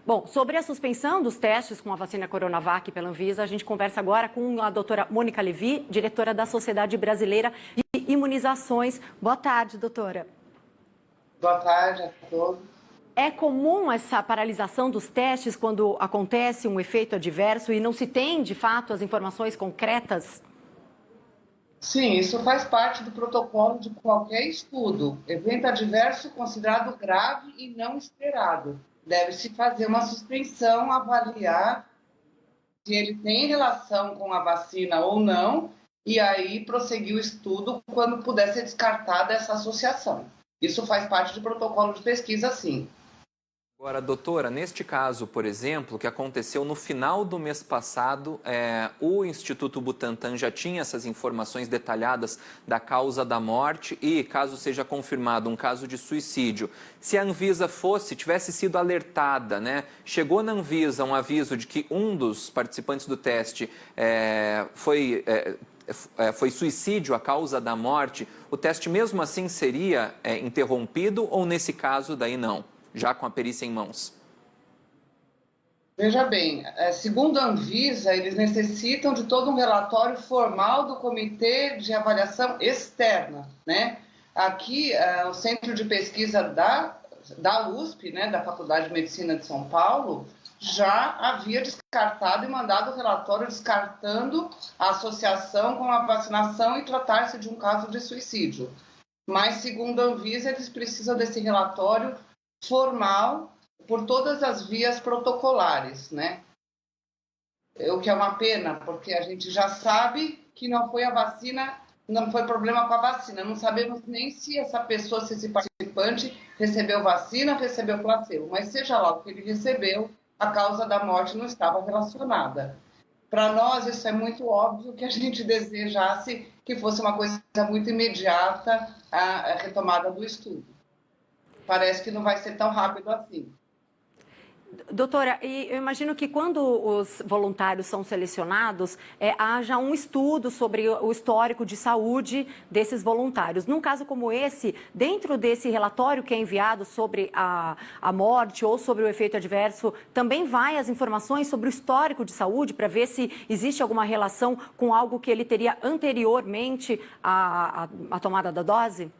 Bom, sobre a suspensão dos testes com a vacina Coronavac pela Anvisa, a gente conversa agora com a doutora Mônica Levi, diretora da Sociedade Brasileira de Imunizações. Boa tarde, doutora. Boa tarde a todos. É comum essa paralisação dos testes quando acontece um efeito adverso e não se tem, de fato, as informações concretas? Sim, isso faz parte do protocolo de qualquer estudo. Evento adverso considerado grave e não esperado. Deve-se fazer uma suspensão, avaliar se ele tem relação com a vacina ou não, e aí prosseguir o estudo quando puder ser descartada essa associação. Isso faz parte do protocolo de pesquisa, sim. Agora, doutora, neste caso, por exemplo, que aconteceu no final do mês passado, o Instituto Butantan já tinha essas informações detalhadas da causa da morte e, caso seja confirmado um caso de suicídio, se a Anvisa tivesse sido alertada, né? Chegou na Anvisa um aviso de que um dos participantes do teste foi suicídio a causa da morte, o teste mesmo assim seria interrompido ou nesse caso daí não? Já com a perícia em mãos? Veja bem, segundo a Anvisa, eles necessitam de todo um relatório formal do Comitê de Avaliação Externa, né? Aqui, o Centro de Pesquisa da USP, né, da Faculdade de Medicina de São Paulo, já havia descartado e mandado o relatório descartando a associação com a vacinação e tratar-se de um caso de suicídio. Mas, segundo a Anvisa, eles precisam desse relatório formal por todas as vias protocolares, né? O que é uma pena, porque a gente já sabe que não foi a vacina, não foi problema com a vacina. Não sabemos nem se essa pessoa, se esse participante recebeu vacina ou recebeu placebo, mas seja lá o que ele recebeu, a causa da morte não estava relacionada. Para nós, isso é muito óbvio que a gente desejasse que fosse uma coisa muito imediata a retomada do estudo. Parece que não vai ser tão rápido assim. Doutora, e eu imagino que quando os voluntários são selecionados, haja um estudo sobre o histórico de saúde desses voluntários. Num caso como esse, dentro desse relatório que é enviado sobre a morte ou sobre o efeito adverso, também vai as informações sobre o histórico de saúde para ver se existe alguma relação com algo que ele teria anteriormente à tomada da dose?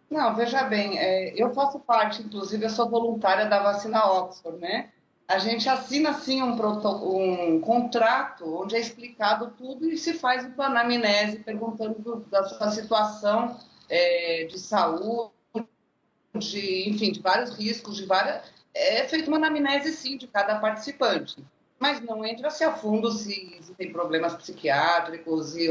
Não, veja bem, eu faço parte, inclusive, eu sou voluntária da vacina Oxford, né? A gente assina, sim, um contrato onde é explicado tudo e se faz uma anamnese perguntando da sua situação de saúde, enfim, de vários riscos, é feita uma anamnese, sim, de cada participante. Mas não entra-se a fundo se tem problemas psiquiátricos e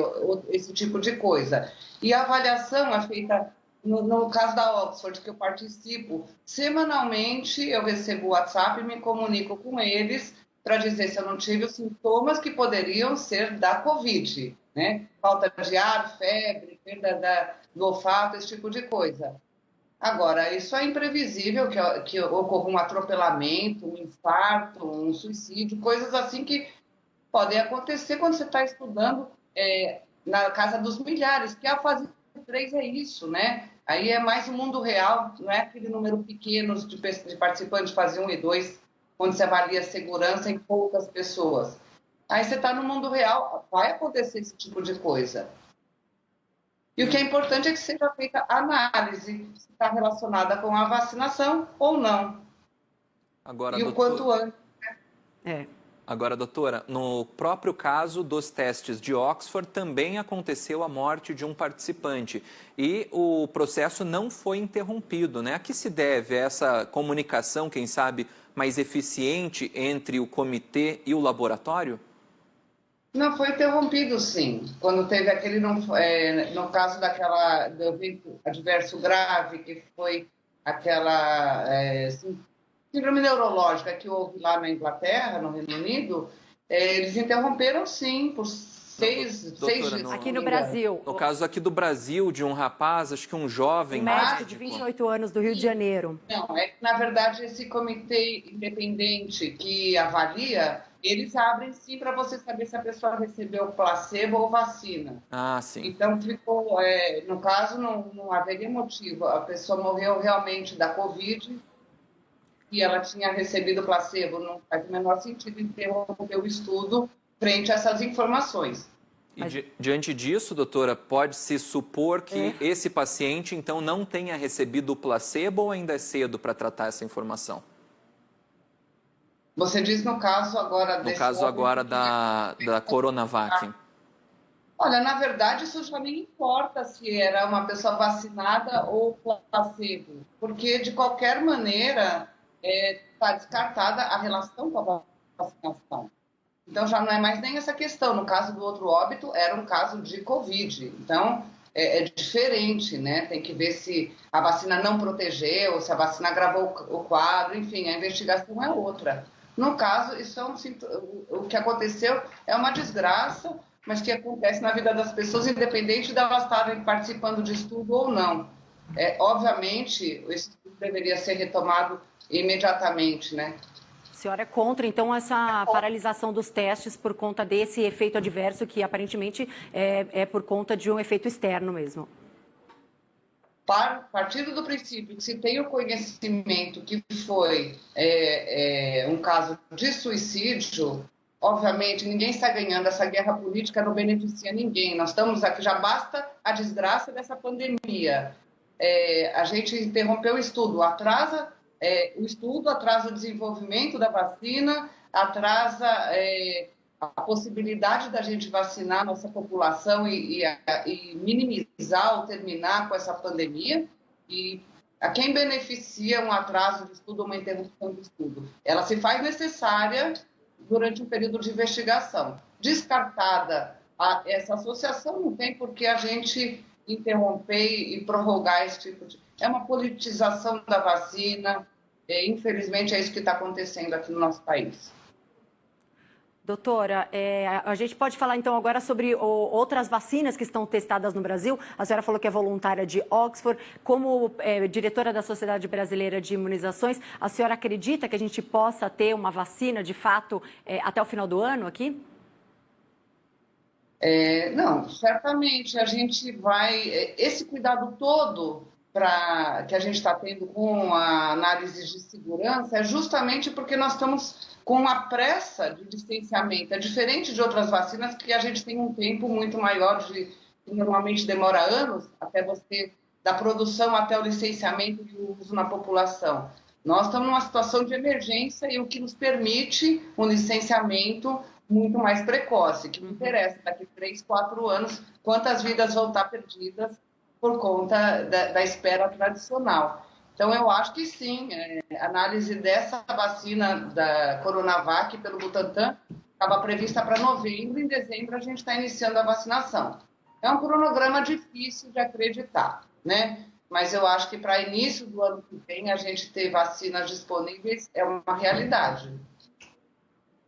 esse tipo de coisa. E a avaliação é feita. No caso da Oxford, que eu participo, semanalmente eu recebo o WhatsApp e me comunico com eles para dizer se eu não tive os sintomas que poderiam ser da Covid, né? Falta de ar, febre, perda do olfato, esse tipo de coisa. Agora, isso é imprevisível que ocorra um atropelamento, um infarto, um suicídio, coisas assim que podem acontecer quando você está estudando na casa dos milhares, que a fase 3 é isso, né? Aí é mais o mundo real, não é aquele número pequeno de participantes de fase 1 e 2, onde se avalia a segurança em poucas pessoas. Aí você está no mundo real, vai acontecer esse tipo de coisa. E o que é importante é que seja feita análise se está relacionada com a vacinação ou não. Agora, E o quanto antes. Agora, doutora, no próprio caso dos testes de Oxford, também aconteceu a morte de um participante e o processo não foi interrompido, né? A que se deve essa comunicação, quem sabe, mais eficiente entre o comitê e o laboratório? Não, foi interrompido, sim. Quando teve aquele, no caso do evento adverso grave, que foi aquela síndrome neurológica que houve lá na Inglaterra, no Reino Unido, eles interromperam, sim, por seis dias. Aqui no Brasil. No caso aqui do Brasil, de um rapaz, acho que um jovem médico de 28 anos do Rio de Janeiro. Não, na verdade, esse comitê independente que avalia, eles abrem sim para você saber se a pessoa recebeu placebo ou vacina. Ah, sim. Então, ficou, no caso, não haveria motivo. A pessoa morreu realmente da Covid. que ela tinha recebido placebo. Não faz o menor sentido interromper o estudo frente a essas informações. E diante disso, doutora, pode-se supor que esse paciente, então, não tenha recebido o placebo ou ainda é cedo para tratar essa informação? Você diz no caso agora No caso agora da Coronavac. Olha, na verdade, isso já nem importa se era uma pessoa vacinada ou placebo, porque, de qualquer maneira, está descartada a relação com a vacinação. Então, já não é mais nem essa questão. No caso do outro óbito, era um caso de Covid. Então, é diferente, né? Tem que ver se a vacina não protegeu, se a vacina agravou o quadro, enfim, a investigação é outra. No caso, o que aconteceu é uma desgraça, mas que acontece na vida das pessoas, independente de elas estarem participando de estudo ou não. Obviamente, esse estudo deveria ser retomado imediatamente, né? A senhora é contra, então, essa paralisação dos testes por conta desse efeito adverso que, aparentemente, é por conta de um efeito externo mesmo? Partindo do princípio que se tem o conhecimento que foi um caso de suicídio, obviamente ninguém está ganhando, essa guerra política não beneficia ninguém. Nós estamos aqui, já basta a desgraça dessa pandemia. A gente interrompeu o estudo, atrasa o desenvolvimento da vacina, atrasa a possibilidade da gente vacinar a nossa população e minimizar ou terminar com essa pandemia. E a quem beneficia um atraso de estudo, uma interrupção de estudo? Ela se faz necessária durante um período de investigação. Descartada essa associação, não tem por que a gente interromper e prorrogar esse tipo de... É uma politização da vacina, infelizmente é isso que está acontecendo aqui no nosso país. Doutora, a gente pode falar então agora sobre outras vacinas que estão testadas no Brasil. A senhora falou que é voluntária de Oxford. Como diretora da Sociedade Brasileira de Imunizações, a senhora acredita que a gente possa ter uma vacina, de fato, até o final do ano aqui? Não, certamente a gente vai... Esse cuidado todo que a gente está tendo com a análise de segurança é justamente porque nós estamos com a pressa de licenciamento. É diferente de outras vacinas que a gente tem um tempo muito maior, que normalmente demora anos, até da produção até o licenciamento e o uso na população. Nós estamos numa situação de emergência e o que nos permite um licenciamento muito mais precoce, que me interessa daqui 3, 4 anos, quantas vidas vão estar perdidas por conta da espera tradicional. Então, eu acho que sim, a análise dessa vacina da Coronavac pelo Butantan estava prevista para novembro, em dezembro a gente está iniciando a vacinação. É um cronograma difícil de acreditar, né? Mas eu acho que para início do ano que vem a gente ter vacinas disponíveis é uma realidade.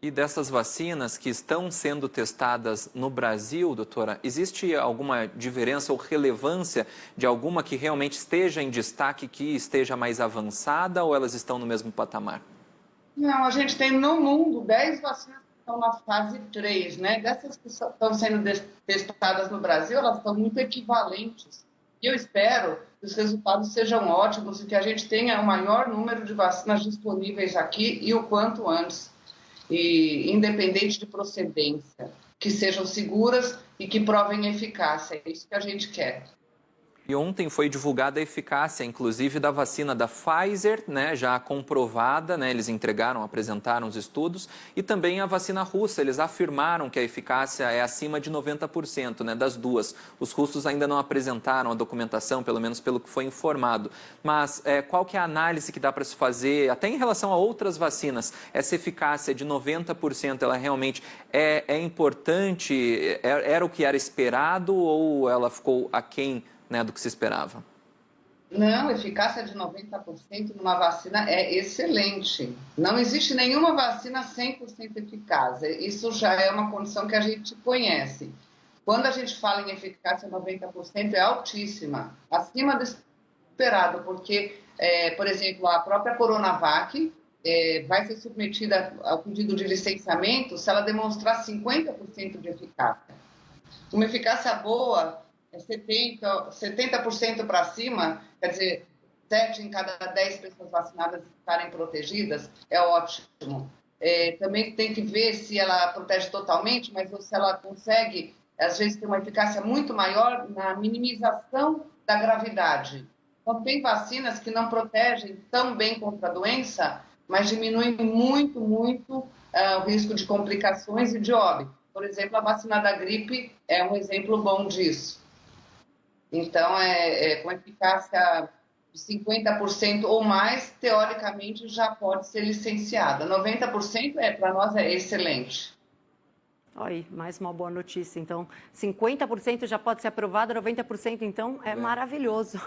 E dessas vacinas que estão sendo testadas no Brasil, doutora, existe alguma diferença ou relevância de alguma que realmente esteja em destaque, que esteja mais avançada, ou elas estão no mesmo patamar? Não, a gente tem no mundo 10 vacinas que estão na fase 3, né? Dessas que estão sendo testadas no Brasil, elas estão muito equivalentes. E eu espero que os resultados sejam ótimos e que a gente tenha o maior número de vacinas disponíveis aqui e o quanto antes. E independente de procedência, que sejam seguras e que provem eficácia. É isso que a gente quer. E ontem foi divulgada a eficácia, inclusive, da vacina da Pfizer, né, já comprovada, né, eles apresentaram os estudos, e também a vacina russa, eles afirmaram que a eficácia é acima de 90%, né, das duas. Os russos ainda não apresentaram a documentação, pelo menos pelo que foi informado. Mas qual que é a análise que dá para se fazer, até em relação a outras vacinas? Essa eficácia de 90%, ela realmente é importante? Era o que era esperado ou ela ficou aquém, né, do que se esperava? Não, eficácia de 90% numa vacina é excelente. Não existe nenhuma vacina 100% eficaz. Isso já é uma condição que a gente conhece. Quando a gente fala em eficácia 90%, é altíssima, acima do esperado, porque, por exemplo, a própria Coronavac vai ser submetida ao pedido de licenciamento se ela demonstrar 50% de eficácia. Uma eficácia boa 70% para cima, quer dizer, 7 em cada 10 pessoas vacinadas estarem protegidas, é ótimo. Também tem que ver se ela protege totalmente, mas se ela consegue, às vezes, ter uma eficácia muito maior na minimização da gravidade. Então, tem vacinas que não protegem tão bem contra a doença, mas diminuem muito, muito o risco de complicações e de óbito. Por exemplo, a vacina da gripe é um exemplo bom disso. Então, com eficácia de 50% ou mais, teoricamente já pode ser licenciada. 90% para nós é excelente. Aí, mais uma boa notícia. Então, 50% já pode ser aprovado, 90% então é maravilhoso.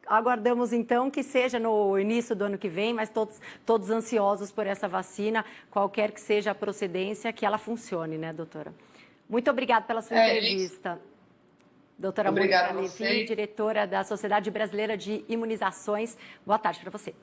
Aguardamos então que seja no início do ano que vem, mas todos ansiosos por essa vacina, qualquer que seja a procedência, que ela funcione, né, doutora? Muito obrigada pela sua entrevista. Doutora Mônica Levin, diretora da Sociedade Brasileira de Imunizações. Boa tarde para você.